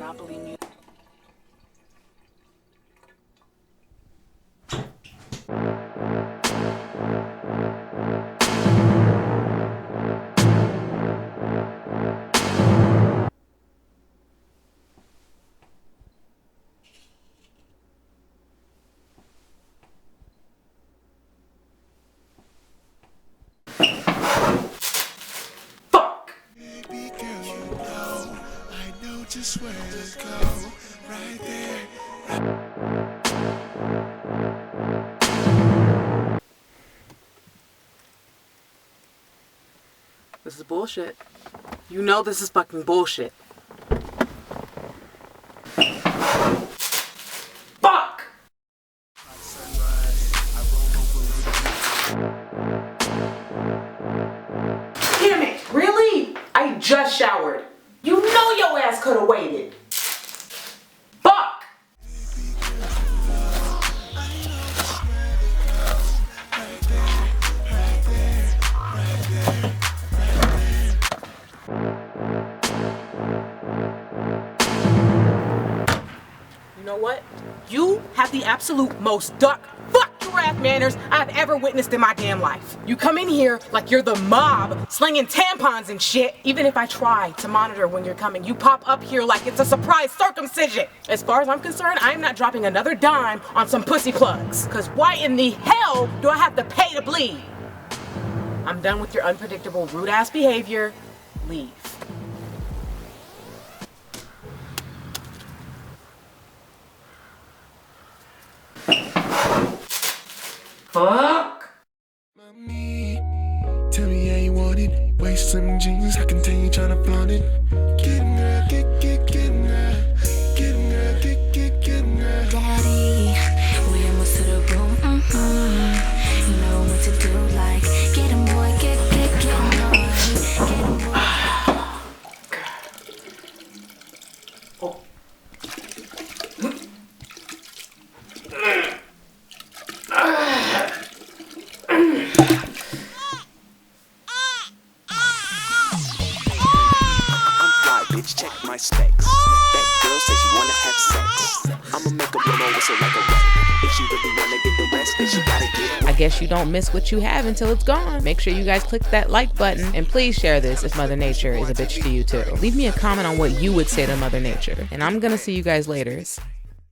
Monopoly music. Just where to go, right there. This is bullshit. You know this is fucking bullshit. Fuck! Damn it! Really? I just showered. You know your ass could have waited. Fuck! You know what? You have the absolute most fuck giraffe manners I've ever witnessed in my damn life. You come in here like you're the mob, slinging tampons and shit. Even if I try to monitor when you're coming, you pop up here like it's a surprise circumcision. As far as I'm concerned, I'm not dropping another dime on some pussy plugs. Cause why in the hell do I have to pay to bleed? I'm done with your unpredictable, rude ass behavior. Leave. Fuck! Mommy, tell me how you want it. Waist slim jeans, I can tell you tryna flaunt it. Get 'em, girl, get 'em, girl. Get 'em, girl, get 'em, girl. Daddy, we almost to the room. You know what to do, like get 'em, boy, get 'em, boy. Get 'em, boy. Oh. Check my specs. That girl says she wanna have sex. I'ma make a woman whistle like a rat. If she really wanna get the rest, then she gotta get. I guess you don't miss what you have until it's gone. Make sure you guys click that like button, and please share this if Mother Nature is a bitch to you too. Leave me a comment on what you would say to Mother Nature, and I'm gonna see you guys later.